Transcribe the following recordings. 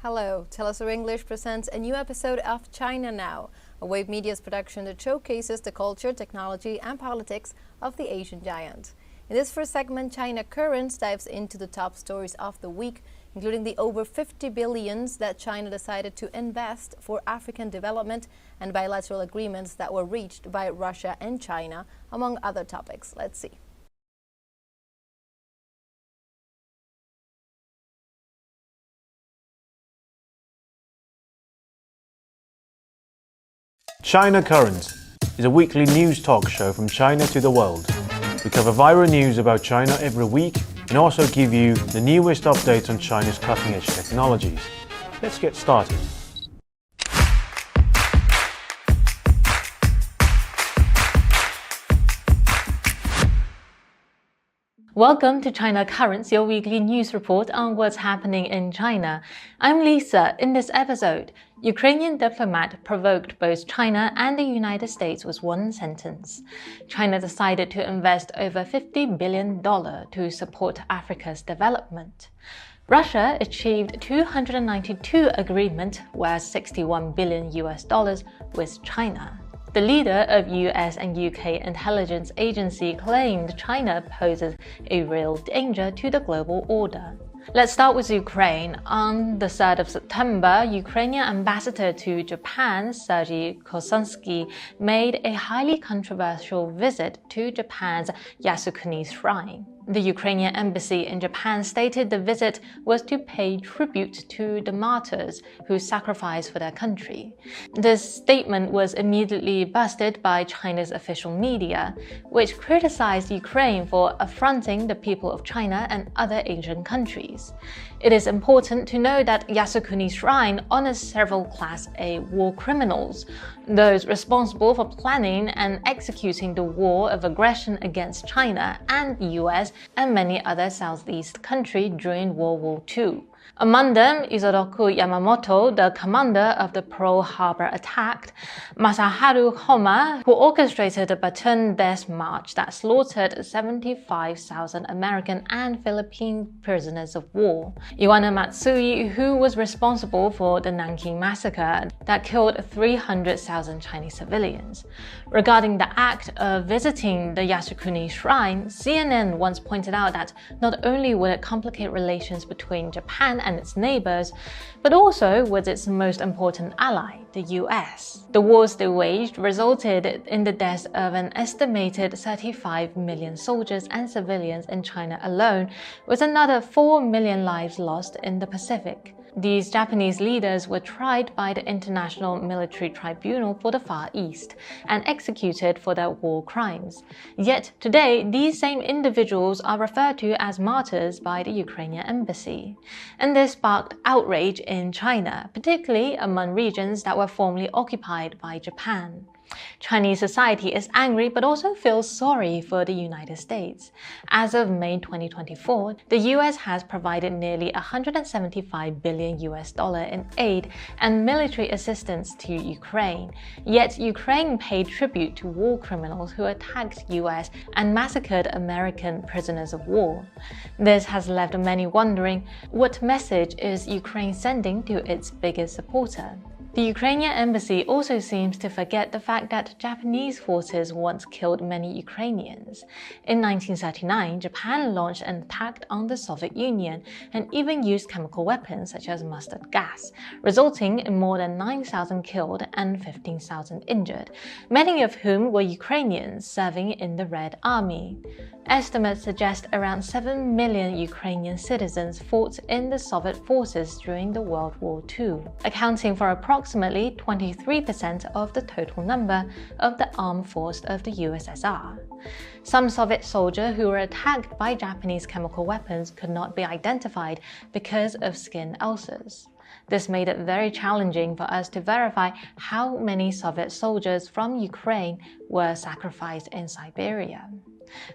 Hello, Telesur English presents a new episode of China Now, a Wave Media's production that showcases the culture, technology and politics of the Asian giant. In this first segment, China Currents dives into the top stories of the week, including the over 50 billions that China decided to invest for African development and bilateral agreements that were reached by Russia and China, among other topics. Let's see. China Current is a weekly news talk show from China to the world. We cover viral news about China every week and also give you the newest updates on China's cutting-edge technologies. Let's get started. Welcome to China Currents, your weekly news report on what's happening in China. I'm Lisa. In this episode, Ukrainian diplomat provoked both China and the United States with one sentence. China decided to invest over $50 billion to support Africa's development. Russia achieved 292 agreements worth $61 billion with China. The leader of US and UK intelligence agency claimed China poses a real danger to the global order. Let's start with Ukraine. On the 3rd of September, Ukrainian ambassador to Japan, Sergei Kosansky, made a highly controversial visit to Japan's Yasukuni Shrine. The Ukrainian embassy in Japan stated the visit was to pay tribute to the martyrs who sacrificed for their country. This statement was immediately busted by China's official media, which criticized Ukraine for affronting the people of China and other Asian countries. It is important to know that Yasukuni Shrine honors several Class A war criminals, those responsible for planning and executing the war of aggression against China and the US and many other Southeast countries during World War II. Among them, Isoroku Yamamoto, the commander of the Pearl Harbor attack, Masaharu Homa, who orchestrated the Bataan Death March that slaughtered 75,000 American and Philippine prisoners of war, Iwano Matsui, who was responsible for the Nanking Massacre that killed 300,000 Chinese civilians. Regarding the act of visiting the Yasukuni Shrine, CNN once pointed out that not only would it complicate relations between Japan and its neighbors, but also with its most important ally, the US. The wars they waged resulted in the deaths of an estimated 35 million soldiers and civilians in China alone, with another 4 million lives lost in the Pacific. These Japanese leaders were tried by the International Military Tribunal for the Far East and executed for their war crimes. Yet today, these same individuals are referred to as martyrs by the Ukrainian embassy. And this sparked outrage in China, particularly among regions that were formerly occupied by Japan. Chinese society is angry but also feels sorry for the United States. As of May 2024, the US has provided nearly $175 billion in aid and military assistance to Ukraine. Yet Ukraine paid tribute to war criminals who attacked US and massacred American prisoners of war. This has left many wondering, what message is Ukraine sending to its biggest supporter? The Ukrainian embassy also seems to forget the fact that Japanese forces once killed many Ukrainians. In 1939, Japan launched an attack on the Soviet Union and even used chemical weapons such as mustard gas, resulting in more than 9,000 killed and 15,000 injured, many of whom were Ukrainians serving in the Red Army. Estimates suggest around 7 million Ukrainian citizens fought in the Soviet forces during the World War II, accounting for approximately 23% of the total number of the armed force of the USSR. Some Soviet soldiers who were attacked by Japanese chemical weapons could not be identified because of skin ulcers. This made it very challenging for us to verify how many Soviet soldiers from Ukraine were sacrificed in Siberia.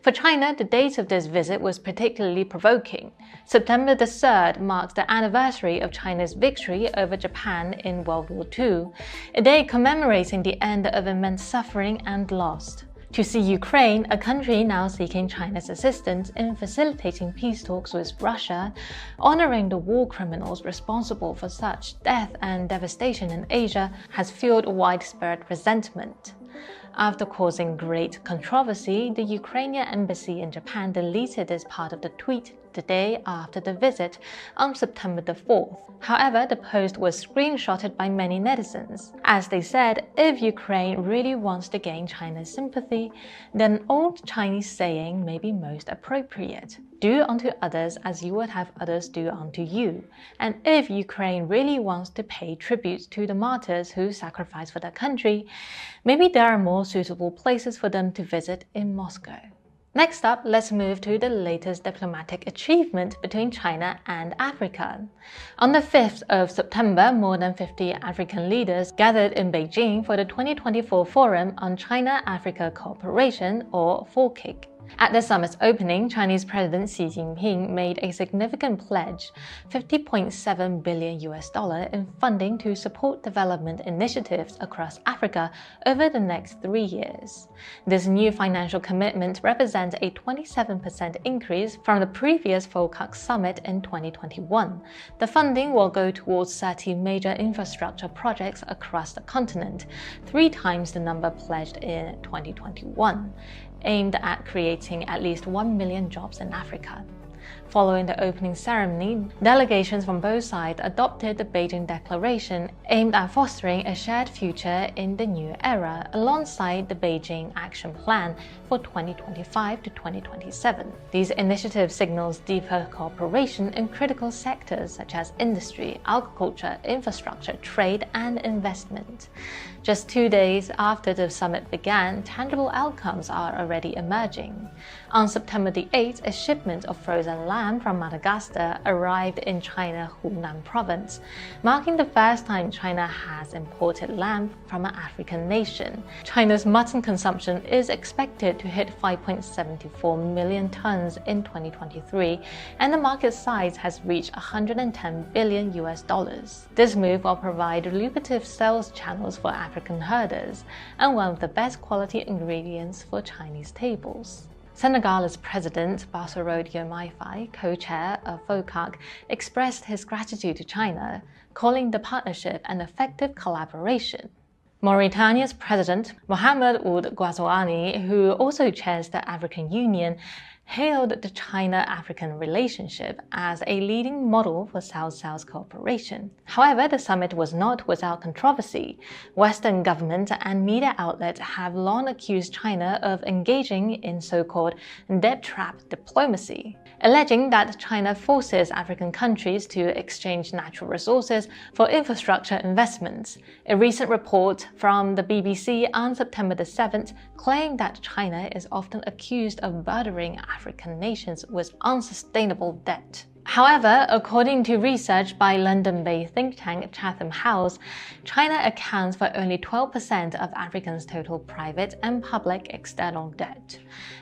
For China, the date of this visit was particularly provoking. September the 3rd marks the anniversary of China's victory over Japan in World War II, a day commemorating the end of immense suffering and loss. To see Ukraine, a country now seeking China's assistance in facilitating peace talks with Russia, honoring the war criminals responsible for such death and devastation in Asia, has fueled widespread resentment. After causing great controversy, the Ukrainian embassy in Japan deleted this part of the tweet the day after the visit on September the 4th. However, the post was screenshotted by many netizens, as they said if Ukraine really wants to gain China's sympathy, then an old Chinese saying may be most appropriate. Do unto others as you would have others do unto you. And if Ukraine really wants to pay tribute to the martyrs who sacrificed for their country, maybe there are more suitable places for them to visit in Moscow. Next up, let's move to the latest diplomatic achievement between China and Africa. On the 5th of September, more than 50 African leaders gathered in Beijing for the 2024 Forum on China-Africa Cooperation, or FORCIC. At the summit's opening, Chinese President Xi Jinping made a significant pledge, $50.7 billion in funding to support development initiatives across Africa over the next 3 years. This new financial commitment represents a 27% increase from the previous FOCAC summit in 2021. The funding will go towards 30 major infrastructure projects across the continent, 3 times the number pledged in 2021. Aimed at creating at least 1 million jobs in Africa. Following the opening ceremony, delegations from both sides adopted the Beijing Declaration aimed at fostering a shared future in the new era alongside the Beijing Action Plan for 2025 to 2027. These initiatives signals deeper cooperation in critical sectors such as industry, agriculture, infrastructure, trade, and investment. Just 2 days after the summit began, tangible outcomes are already emerging. On September the 8th, a shipment of frozen lamb from Madagascar arrived in China Hunan province, marking the first time China has imported lamb from an African nation. China's mutton consumption is expected to hit 5.74 million tons in 2023, and the market size has reached $110 billion. This move will provide lucrative sales channels for African herders and one of the best quality ingredients for Chinese tables. Senegal's President Bassirou Diomaye Faye, co-chair of FOCAC, expressed his gratitude to China, calling the partnership an effective collaboration. Mauritania's President Mohamed Ould Ghazouani, who also chairs the African Union, hailed the China-African relationship as a leading model for South-South cooperation. However, the summit was not without controversy. Western governments and media outlets have long accused China of engaging in so-called debt trap diplomacy, alleging that China forces African countries to exchange natural resources for infrastructure investments. A recent report from the BBC on September the 7th claimed that China is often accused of burdening African nations with unsustainable debt. However, according to research by London-based think tank Chatham House, China accounts for only 12% of Africa's total private and public external debt.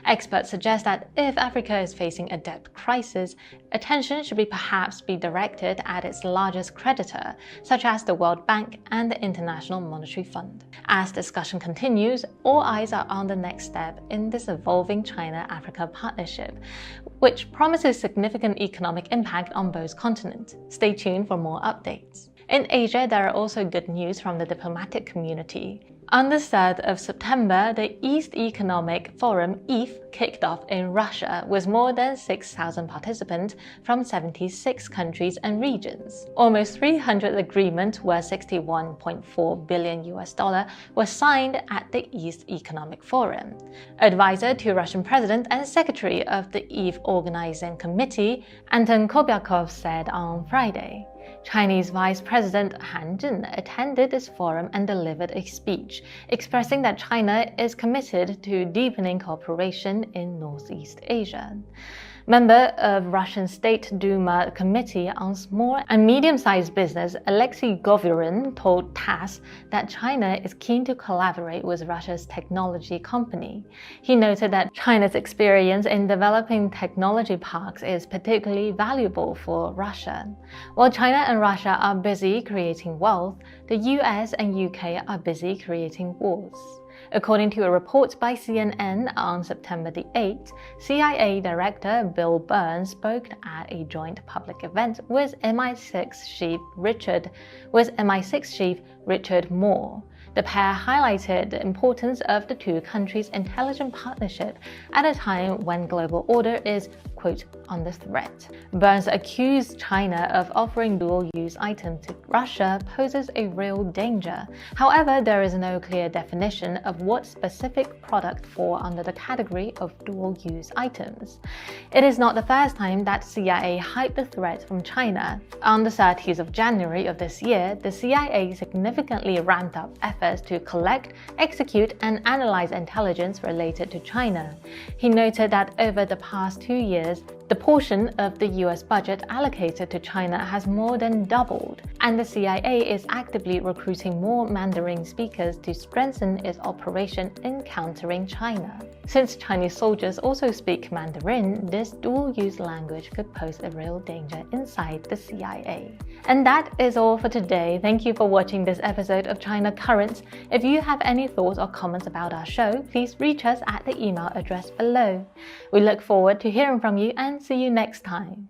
Experts suggest that if Africa is facing a debt crisis, attention should perhaps be directed at its largest creditor, such as the World Bank and the International Monetary Fund. As discussion continues, all eyes are on the next step in this evolving China-Africa partnership, which promises significant economic impact on both continents. Stay tuned for more updates. In Asia, there are also good news from the diplomatic community. On the 3rd of September, the East Economic Forum (EAF) kicked off in Russia with more than 6,000 participants from 76 countries and regions. Almost 300 agreements worth $61.4 billion were signed at the East Economic Forum. Advisor to Russian President and Secretary of the EAF Organizing Committee, Anton Kobyakov, said on Friday. Chinese Vice President Han Zhen attended this forum and delivered a speech, expressing that China is committed to deepening cooperation in Northeast Asia. Member of Russian State Duma Committee on Small and Medium-Sized Business Alexei Govyrin told TASS that China is keen to collaborate with Russia's technology company. He noted that China's experience in developing technology parks is particularly valuable for Russia. While China and Russia are busy creating wealth, the US and UK are busy creating wars. According to a report by CNN on September the 8th, CIA Director Bill Burns spoke at a joint public event with MI6 Chief Richard Moore. The pair highlighted the importance of the two countries' intelligence partnership at a time when global order is, quote, under threat. Burns accused China of offering dual-use items to Russia poses a real danger. However, there is no clear definition of what specific products fall under the category of dual-use items. It is not the first time that CIA hyped the threat from China. On the 30th of January of this year, the CIA significantly ramped up efforts to collect, execute, and analyze intelligence related to China. He noted that over the past 2 years, the portion of the US budget allocated to China has more than doubled, and the CIA is actively recruiting more Mandarin speakers to strengthen its operation in countering China. Since Chinese soldiers also speak Mandarin, this dual-use language could pose a real danger inside the CIA. And that is all for today. Thank you for watching this episode of China Currents. If you have any thoughts or comments about our show, please reach us at the email address below. We look forward to hearing from you and see you next time.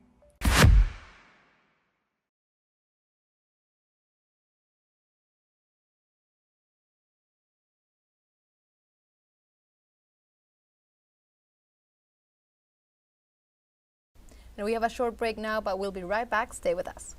And we have a short break now, but we'll be right back. Stay with us.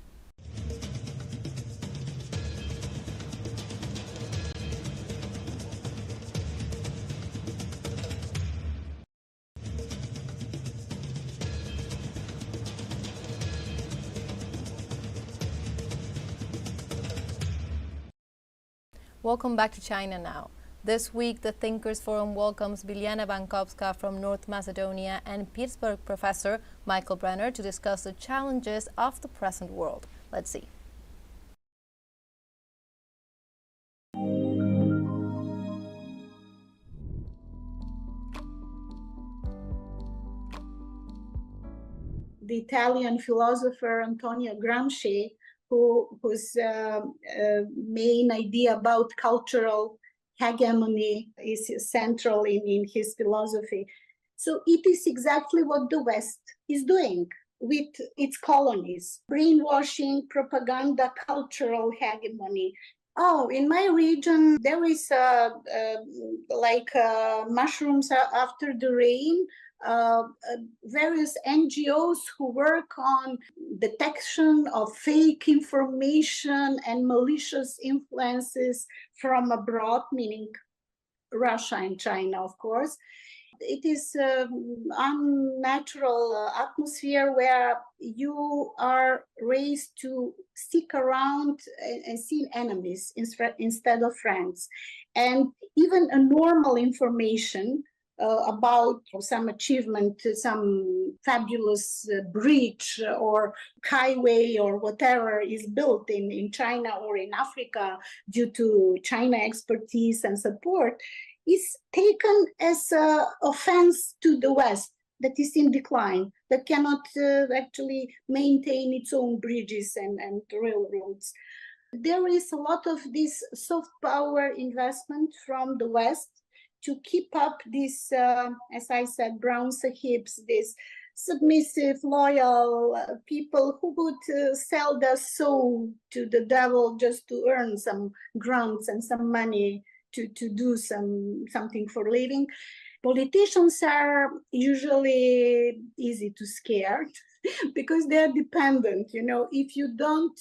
Welcome back to China Now. This week, the Thinkers Forum welcomes Biljana Bankovska from North Macedonia and Pittsburgh professor Michael Brenner to discuss the challenges of the present world. Let's see. The Italian philosopher Antonio Gramsci, whose main idea about cultural hegemony is central in his philosophy. So it is exactly what the West is doing with its colonies: brainwashing, propaganda, cultural hegemony. Oh, in my region, there is mushrooms after the rain. Various NGOs who work on detection of fake information and malicious influences from abroad, meaning Russia and China, of course. It is an unnatural atmosphere where you are raised to stick around and see enemies instead of friends. And even a normal information about some achievement, some fabulous bridge or highway or whatever is built in China or in Africa due to China expertise and support, is taken as an offense to the West that is in decline, that cannot actually maintain its own bridges and railroads. There is a lot of this soft power investment from the West to keep up this, as I said, brown sahibs, these submissive, loyal people who would sell their soul to the devil just to earn some grants and some money to do something for living. Politicians are usually easy to scare because they're dependent. You know, if you don't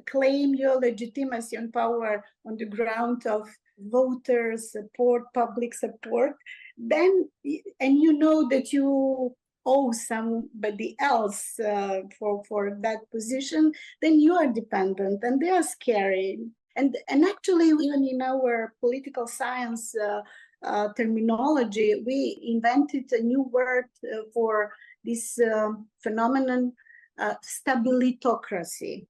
claim your legitimacy and power on the ground of voters support, public support, then, and you know that you owe somebody else for that position, then you are dependent, and they are scary. And actually, even in our political science terminology, we invented a new word for this phenomenon, stabilitocracy,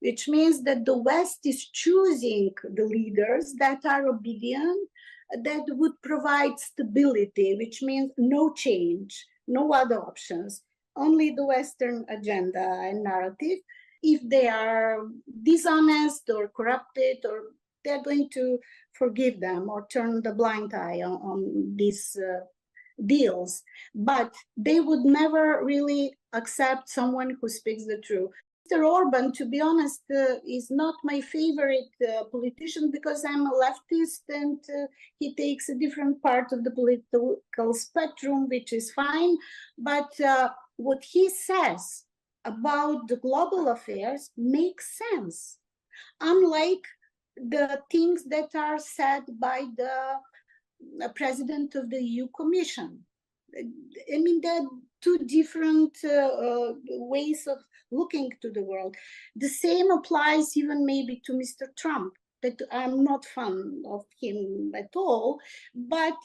which means that the West is choosing the leaders that are obedient, that would provide stability, which means no change, no other options, only the Western agenda and narrative. If they are dishonest or corrupted or they're going to forgive them or turn the blind eye on these deals. But they would never really accept someone who speaks the truth. Mr. Orban, to be honest, is not my favorite politician because I'm a leftist and he takes a different part of the political spectrum, which is fine. But what he says about the global affairs makes sense, unlike the things that are said by the president of the EU Commission. I mean, there are two different ways of looking to the world. The same applies even maybe to Mr. Trump, that I'm not fond of him at all, but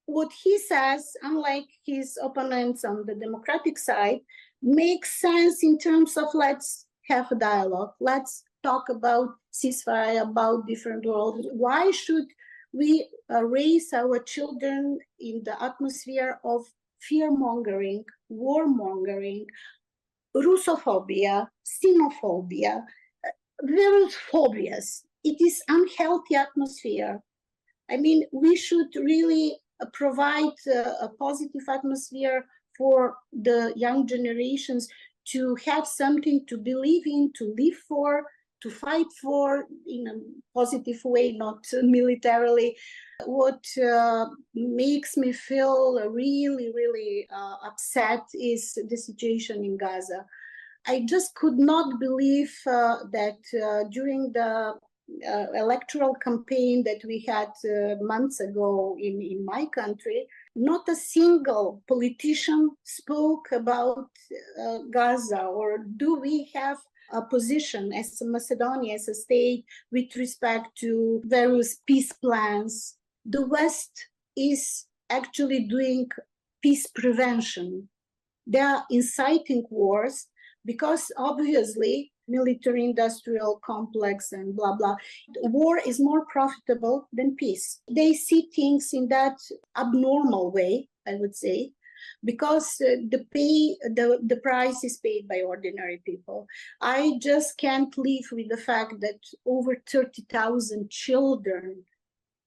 what he says, unlike his opponents on the Democratic side, makes sense in terms of let's have a dialogue, let's talk about ceasefire, about different worlds. Why should we raise our children in the atmosphere of fear-mongering, war-mongering, Russophobia, xenophobia, various phobias? It is unhealthy atmosphere. I mean, we should really provide a positive atmosphere for the young generations to have something to believe in, to live for, to fight for in a positive way, not militarily. What makes me feel really, really upset is the situation in Gaza. I just could not believe that during the electoral campaign that we had months ago in my country, not a single politician spoke about Gaza, or do we have a position as Macedonia, as a state, with respect to various peace plans. The West is actually doing peace prevention. They are inciting wars because obviously military-industrial complex and blah, blah. War is more profitable than peace. They see things in that abnormal way, I would say, because the price is paid by ordinary people. I just can't live with the fact that over 30,000 children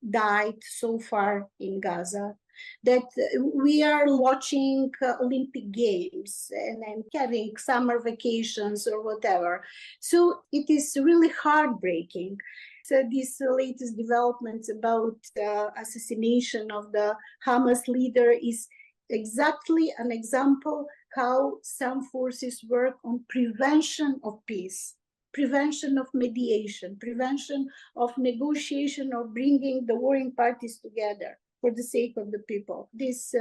died so far in Gaza, that we are watching Olympic Games and having summer vacations or whatever. So it is really heartbreaking. So these latest developments about assassination of the Hamas leader is exactly an example how some forces work on prevention of peace, prevention of mediation, prevention of negotiation, or bringing the warring parties together for the sake of the people. This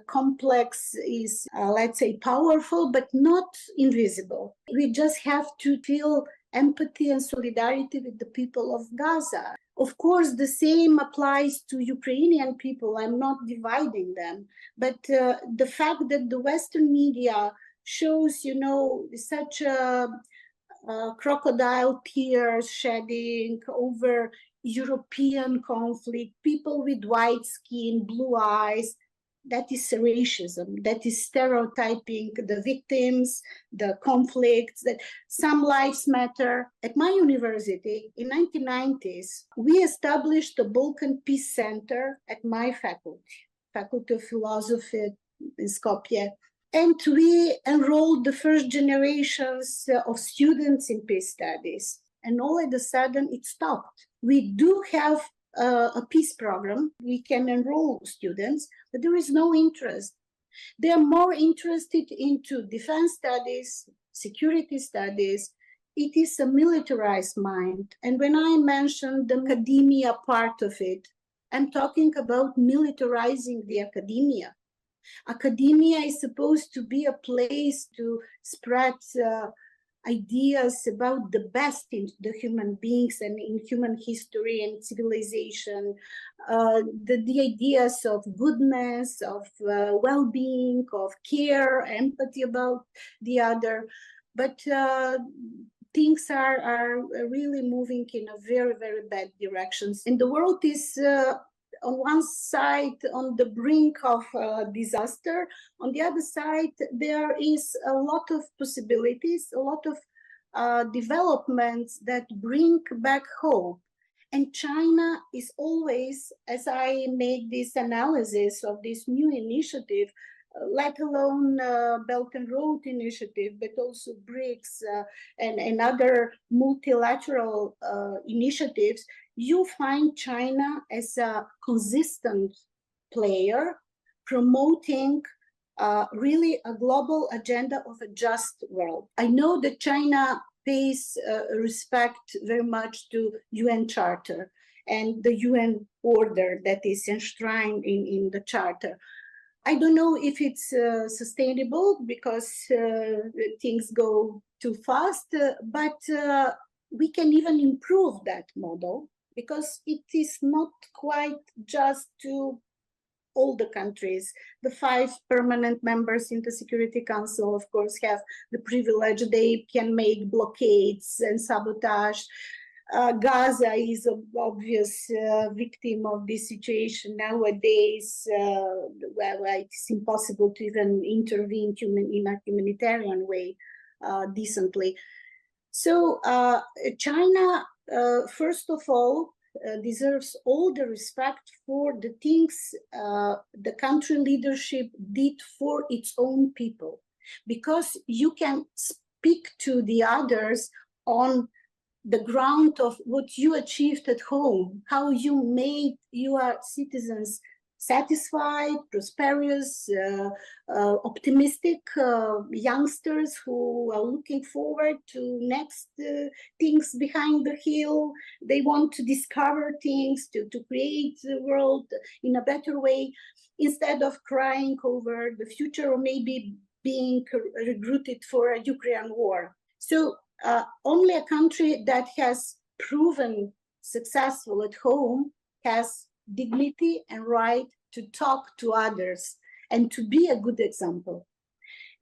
complex is, let's say, powerful, but not invisible. We just have to feel empathy and solidarity with the people of Gaza. Of course, the same applies to Ukrainian people. I'm not dividing them. But the fact that the Western media shows, such crocodile tears shedding over European conflict, people with white skin, blue eyes, that is racism, that is stereotyping the victims, the conflicts, that some lives matter. At my university in 1990s, we established the Balkan Peace Center at my Faculty of Philosophy in Skopje. And we enrolled the first generations of students in peace studies. And all of a sudden it stopped. We do have a peace program. We can enroll students, but there is no interest. They are more interested into defense studies, security studies. It is a militarized mind. And when I mentioned the academia part of it, I'm talking about militarizing the academia. Academia is supposed to be a place to spread ideas about the best in the human beings and in human history and civilization, the ideas of goodness, of well-being, of care, empathy about the other. But things are really moving in a very, very bad directions. And the world is on one side on the brink of disaster. On the other side, there is a lot of possibilities, a lot of developments that bring back hope. And China is always, as I make this analysis of this new initiative, let alone Belt and Road Initiative, but also BRICS and other multilateral initiatives, you find China as a consistent player promoting really a global agenda of a just world. I know that China pays respect very much to UN Charter and the UN order that is enshrined in the Charter. I don't know if it's sustainable because things go too fast, but we can even improve that model because it is not quite just to all the countries. The 5 permanent members in the Security Council, of course, have the privilege. They can make blockades and sabotage. Gaza is an obvious victim of this situation nowadays, where it's impossible to even intervene in a humanitarian way decently. So China, first of all, deserves all the respect for the things the country leadership did for its own people, because you can speak to the others on the ground of what you achieved at home, how you made your citizens satisfied, prosperous, optimistic youngsters who are looking forward to next things behind the hill. They want to discover things, to create the world in a better way, instead of crying over the future or maybe being recruited for a Ukraine war. So only a country that has proven successful at home has dignity and right to talk to others and to be a good example.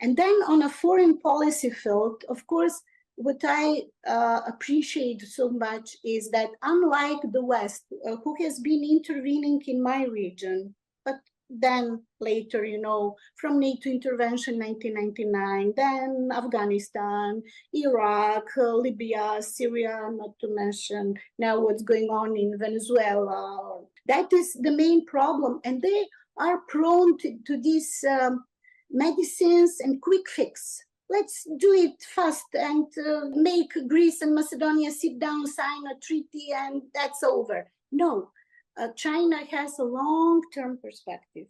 And then on a foreign policy field, of course, what I appreciate so much is that unlike the West, who has been intervening in my region, but then later, from NATO intervention 1999, then Afghanistan, Iraq, Libya, Syria, not to mention now what's going on in Venezuela. That is the main problem. And they are prone to these medicines and quick fix. Let's do it fast and make Greece and Macedonia sit down, sign a treaty, and that's over. No. China has a long-term perspective.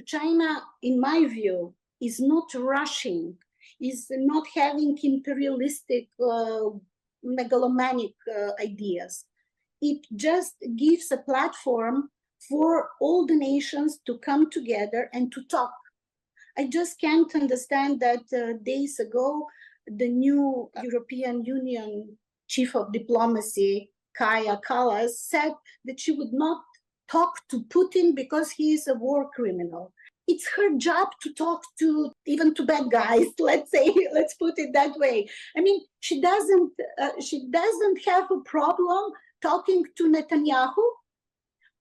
China, in my view, is not rushing, is not having imperialistic, megalomaniac ideas. It just gives a platform for all the nations to come together and to talk. I just can't understand that days ago, the new European Union chief of diplomacy, Kaja Kallas, said that she would not talk to Putin because he is a war criminal. It's her job to talk to even to bad guys, let's say, let's put it that way. I mean, she doesn't have a problem talking to Netanyahu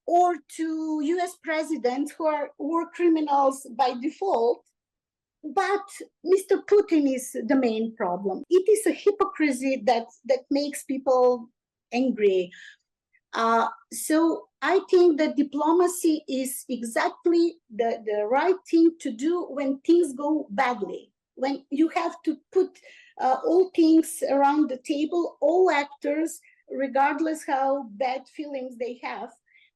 or to US presidents who are war criminals by default. But Mr. Putin is the main problem. It is a hypocrisy that makes people angry. So I think that diplomacy is exactly the right thing to do when things go badly, when you have to put all things around the table, all actors, regardless how bad feelings they have,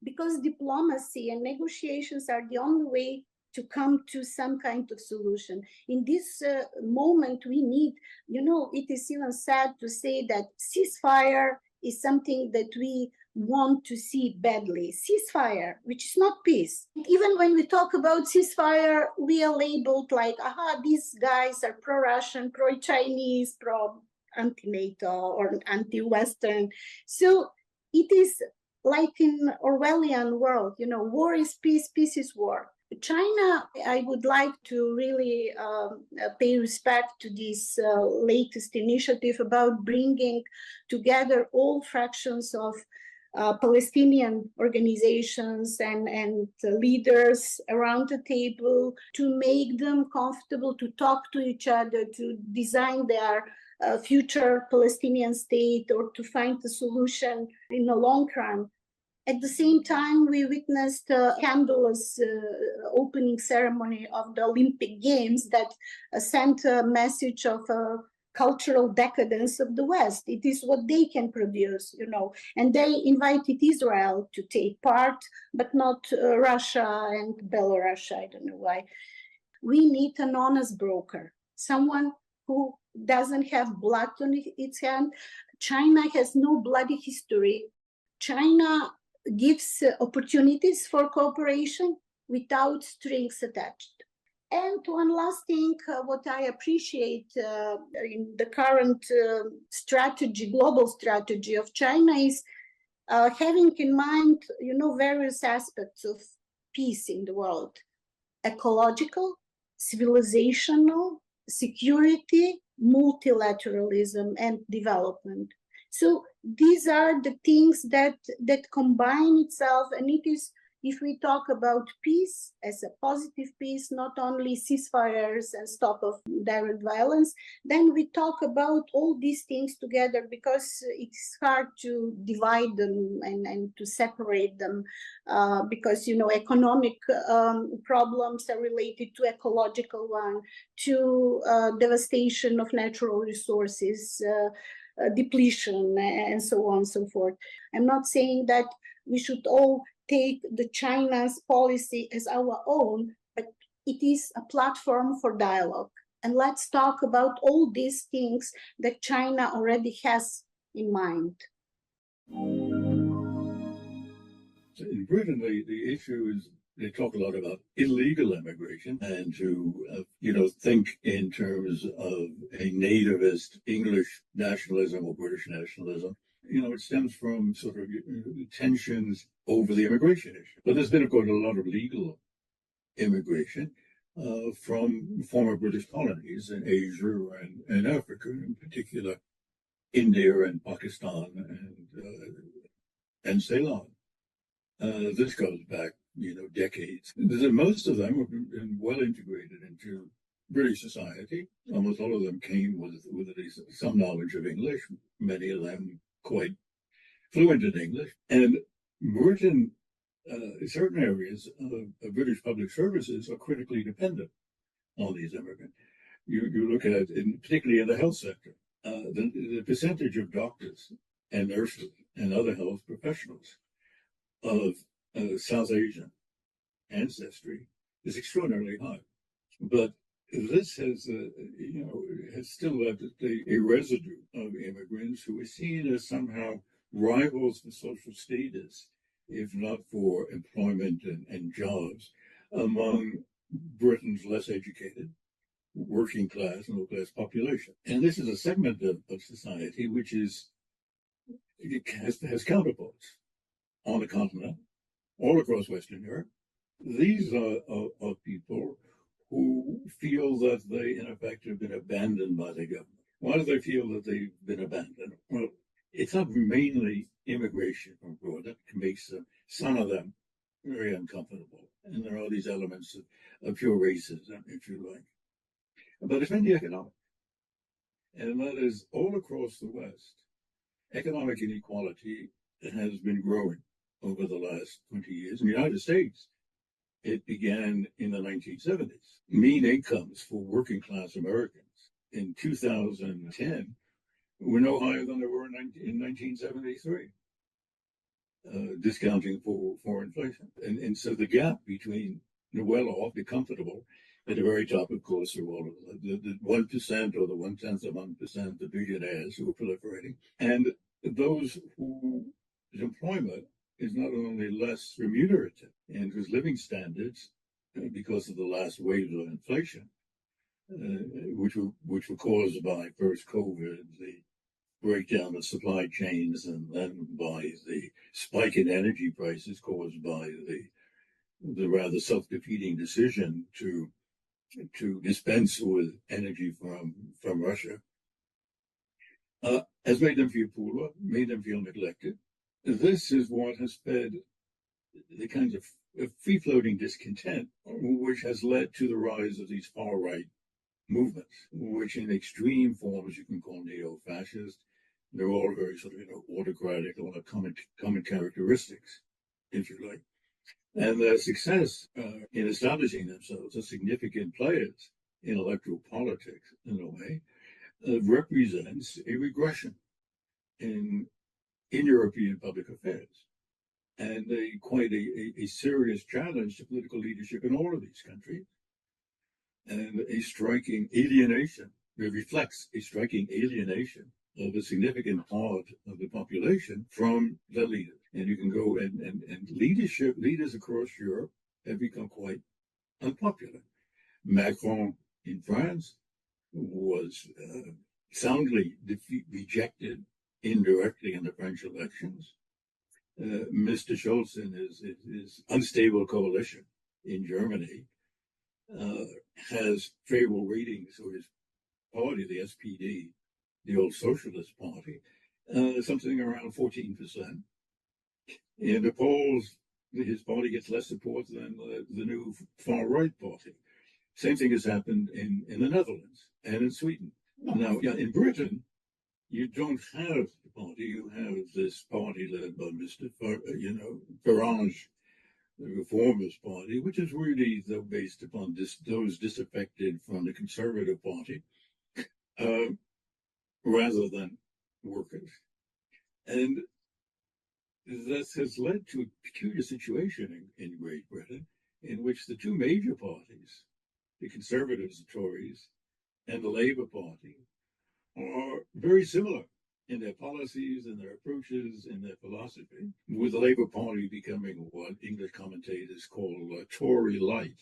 because diplomacy and negotiations are the only way to come to some kind of solution. In this moment, we need, it is even sad to say that ceasefire is something that we want to see badly. Ceasefire, which is not peace. Even when we talk about ceasefire, we are labeled like, these guys are pro-Russian, pro-Chinese, pro-anti-NATO or anti-Western. So it is like in Orwellian world, war is peace, peace is war. China, I would like to really pay respect to this latest initiative about bringing together all fractions of Palestinian organizations and leaders around the table to make them comfortable to talk to each other, to design their future Palestinian state, or to find a solution in the long run. At the same time, we witnessed a scandalous opening ceremony of the Olympic Games that sent a message of cultural decadence of the West. It is what they can produce, and they invited Israel to take part, but not Russia and Belarus. I don't know why. We need an honest broker, someone who doesn't have blood on its hand. China has no bloody history. China gives opportunities for cooperation without strings attached. And one last thing, what I appreciate in the current global strategy of China is having in mind, various aspects of peace in the world: ecological, civilizational, security, multilateralism, and development. So these are the things that combine itself, and it is, if we talk about peace as a positive peace, not only ceasefires and stop of direct violence, then we talk about all these things together, because it's hard to divide them and to separate them, because, economic problems are related to ecological one, to devastation of natural resources, depletion, and so on and so forth. I'm not saying that we should all take the China's policy as our own, but it is a platform for dialogue. And let's talk about all these things that China already has in mind. So in Britain, the issue is they talk a lot about illegal immigration, and to think in terms of a nativist English nationalism or British nationalism. It stems from sort of tensions over the immigration issue. But there's been, of course, a lot of legal immigration from former British colonies in Asia and Africa, in particular India and Pakistan and Ceylon. This goes back, decades. Most of them have been well integrated into British society. Almost all of them came with at least some knowledge of English, many of them quite fluent in English. And Britain, certain areas of British public services are critically dependent on these immigrants. You look at, particularly in the health sector, the percentage of doctors and nurses and other health professionals of South Asian ancestry is extraordinarily high. But this has still left a residue of immigrants who are seen as somehow rivals for social status, if not for employment and jobs, among Britain's less educated, working class, middle class population. And this is a segment of society which has counterparts on the continent, all across Western Europe. These are people who feel that they, in effect, have been abandoned by the government. Why do they feel that they've been abandoned? Well, it's not mainly immigration from abroad that makes some of them very uncomfortable. And there are these elements of pure racism, if you like. But it's mainly economic. And that is all across the West. Economic inequality has been growing over the last 20 years. In the United States, it began in the 1970s. Mean incomes for working class Americans in 2010 were no higher than they were in 1973, discounting for inflation. And so the gap between the well-off, the comfortable, at the very top, of course, are all of the 1% or the 1/10 of 1%, the billionaires who are proliferating, and those whose employment is not only less remunerative and whose living standards, because of the last waves of inflation, which were caused by first COVID, the breakdown of supply chains, and then by the spike in energy prices caused by the rather self-defeating decision to dispense with energy from Russia, has made them feel poorer, made them feel neglected. this is what has fed the kinds of free-floating discontent, which has led to the rise of these far-right movements, which in extreme forms you can call neo-fascist. They're all very sort of, autocratic, all have common characteristics, if you like. And their success in establishing themselves as significant players in electoral politics, in a way, represents a regression in European public affairs and quite a serious challenge to political leadership in all of these countries, and a striking alienation. It reflects a striking alienation of a significant part of the population from the leaders. And you can go and leaders across Europe have become quite unpopular. Macron in France was soundly rejected indirectly in the French elections. Mr. Scholz and his unstable coalition in Germany has favorable ratings for his party, the SPD, the old Socialist Party, something around 14%. In the polls, his party gets less support than the new far-right party. Same thing has happened in the Netherlands and in Sweden. Now, in Britain, you don't have the party. You have this party led by Mr. Farage, the Reformist Party, which is really, though, based upon those disaffected from the Conservative Party, rather than workers. And this has led to a peculiar situation in Great Britain, in which the two major parties, the Conservatives, the Tories, and the Labour Party, are very similar in their policies and their approaches and their philosophy, with the Labour Party becoming what English commentators call Tory light,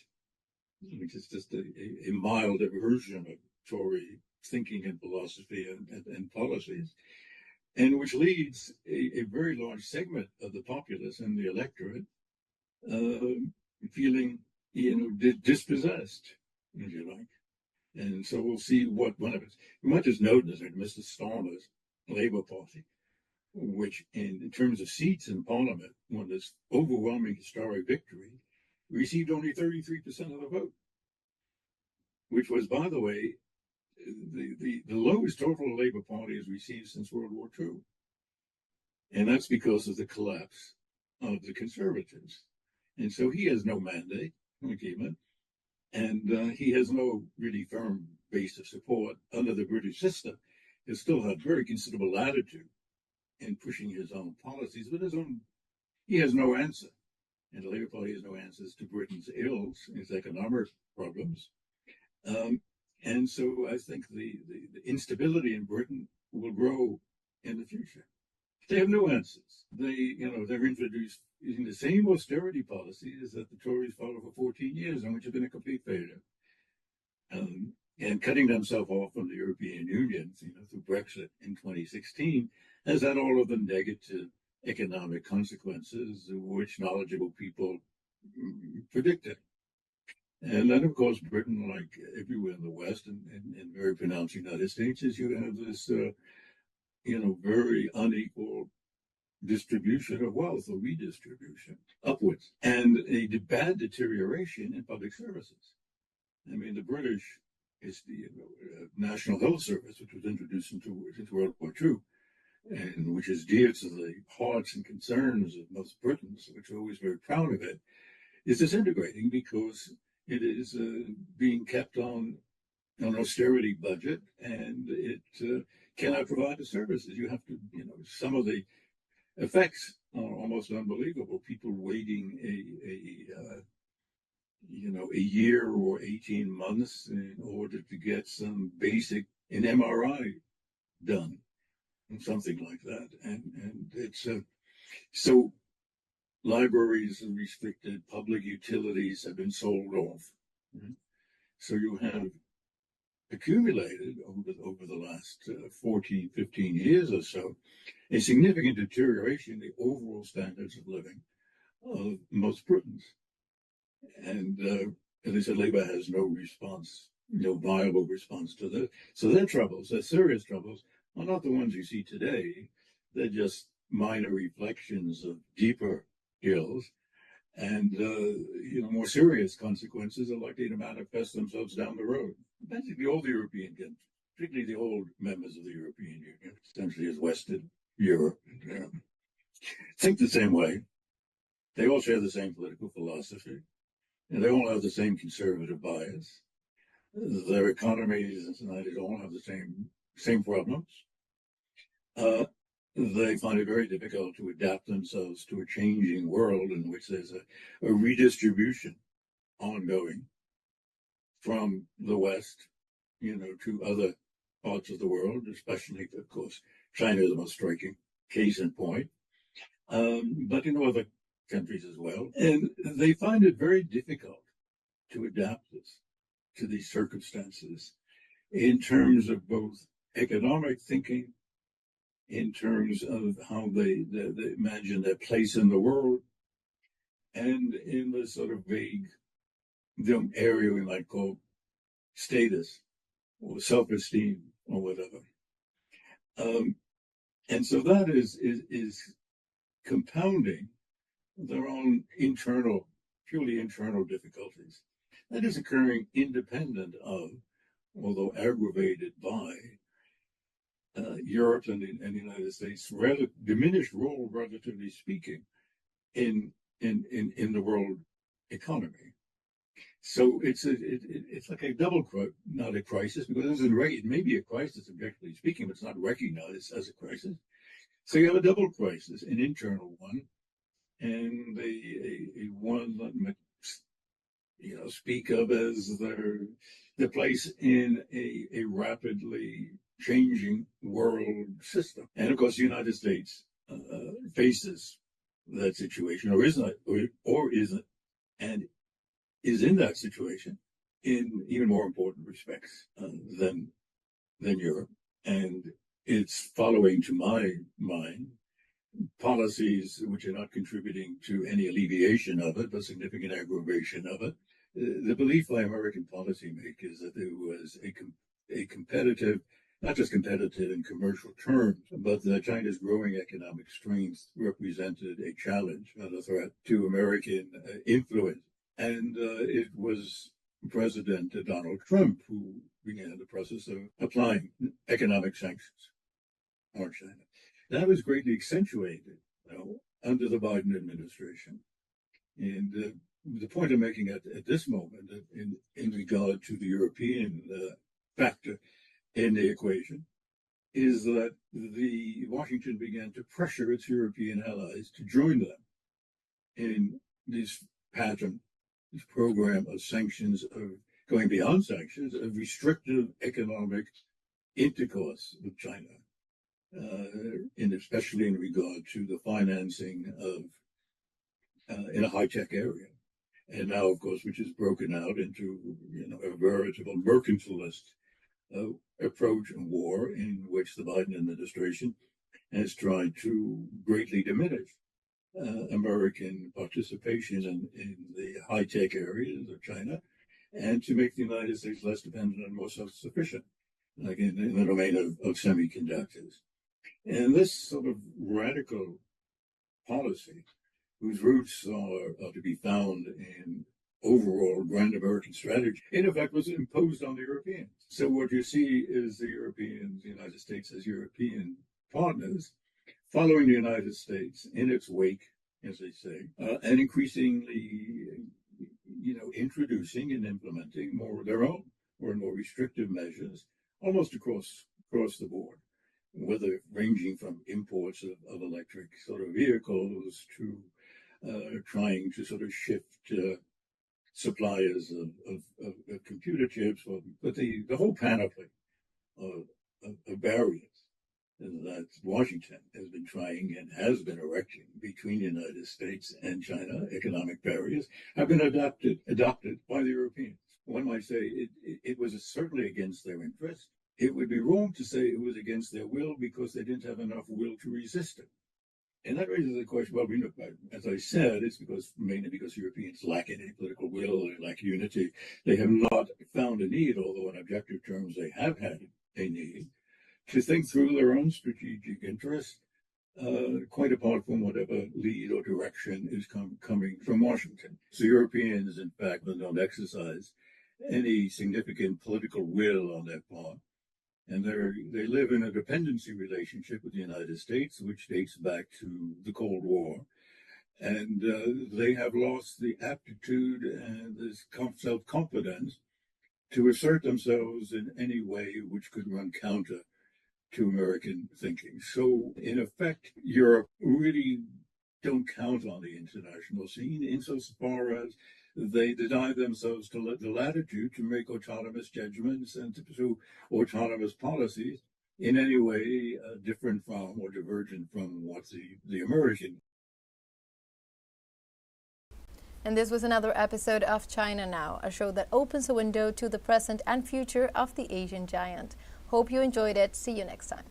which is just a mild version of Tory thinking and philosophy and policies, and which leads a very large segment of the populace and the electorate feeling, dispossessed, if you like. And so we'll see what one of it. You might just notice that Mr. Starmer's Labour Party, which in terms of seats in Parliament won this overwhelming historic victory, received only 33% of the vote, which was, by the way, the lowest total Labour Party has received since World War II. And that's because of the collapse of the Conservatives. And so he has no mandate, and he has no really firm base of support under the British system. He'll still have very considerable latitude in pushing his own policies, but he has no answer. And the Labour Party has no answers to Britain's ills, its economic problems. And so I think the instability in Britain will grow in the future. They have no answers. They're introduced using the same austerity policies that the Tories followed for 14 years, and which have been a complete failure. And cutting themselves off from the European Union, through Brexit in 2016, has had all of the negative economic consequences which knowledgeable people predicted. And then, of course, Britain, like everywhere in the West and very pronounced United States, is you have this, very unequal distribution of wealth or redistribution upwards, and a bad deterioration in public services. I mean, the British is the National Health Service, which was introduced into World War II, and which is dear to the hearts and concerns of most Britons, which are always very proud of it, is disintegrating because it is being kept on an austerity budget, and it cannot provide the services. You have to, some of the effects are almost unbelievable. People waiting a year or 18 months in order to get some basic, an MRI done, something like that. And it's so libraries are restricted, public utilities have been sold off. So you have accumulated over the last 14, 15 years or so, a significant deterioration in the overall standards of living of most Britons. And as I said, Labour has no response, no viable response to this. So their troubles, their serious troubles, are not the ones you see today. They're just minor reflections of deeper ills, and more serious consequences are likely to manifest themselves down the road. Basically, all the European countries, particularly the old members of the European Union, essentially as Western Europe, think the same way. They all share the same political philosophy, and they all have the same conservative bias. Their economies and societies all have the same problems. They find it very difficult to adapt themselves to a changing world in which there's a redistribution ongoing from the West, to other parts of the world, especially, of course, China is the most striking case in point, but in other countries as well. And they find it very difficult to adapt this to these circumstances in terms of both economic thinking, in terms of how they imagine their place in the world, and in the sort of vague area we might call status or self-esteem or whatever. And so that is compounding their own purely internal difficulties. That is occurring independent of, although aggravated by, Europe and the United States' rather diminished role, relatively speaking, in the world economy. So it's like a double, not a crisis, because it may be a crisis objectively speaking, but it's not recognized as a crisis. So you have a double crisis, an internal one, and a one that speak of as the place in a rapidly changing world system. And of course, the United States faces that situation, or isn't, and is in that situation in even more important respects than Europe. And it's following, to my mind, policies which are not contributing to any alleviation of it, but significant aggravation of it. The belief by American policymakers that there was a competitive, not just competitive in commercial terms, but that China's growing economic strength represented a challenge, not a threat, to American influence. And it was President Donald Trump who began the process of applying economic sanctions on China. That was greatly accentuated under the Biden administration. And the point I'm making at this moment in regard to the European factor in the equation is that Washington began to pressure its European allies to join them in this pattern, this program of sanctions, of going beyond sanctions, of restrictive economic intercourse with China, especially in regard to the financing of in a high-tech area. And now, of course, which is broken out into a veritable mercantilist approach and war, in which the Biden administration has tried to greatly diminish American participation in the high-tech areas of China, and to make the United States less dependent and more self-sufficient, like in the domain of semiconductors. And this sort of radical policy, whose roots are to be found in overall grand American strategy, in effect was imposed on the Europeans. So what you see is the United States as European partners, following the United States in its wake, as they say, and increasingly, introducing and implementing more of their own, more and more restrictive measures, almost across the board, whether ranging from imports of electric sort of vehicles to trying to sort of shift suppliers of computer chips, but the whole panoply of barriers that Washington has been trying and has been erecting between the United States and China, economic barriers, have been adopted by the Europeans. One might say it was certainly against their interest. It would be wrong to say it was against their will because they didn't have enough will to resist it. And that raises the question, well, as I said, it's mainly because Europeans lack any political will, they lack unity. They have not found a need, although in objective terms they have had a need, to think through their own strategic interests quite apart from whatever lead or direction is coming from Washington. So Europeans, in fact, don't exercise any significant political will on their part. And they live in a dependency relationship with the United States, which dates back to the Cold War. And they have lost the aptitude and this self-confidence to assert themselves in any way which could run counter to American thinking. So, in effect, Europe really don't count on the international scene insofar as they deny themselves to the latitude to make autonomous judgments and to pursue autonomous policies in any way different from or divergent from what the American. And this was another episode of China Now, a show that opens a window to the present and future of the Asian giant. Hope you enjoyed it. See you next time.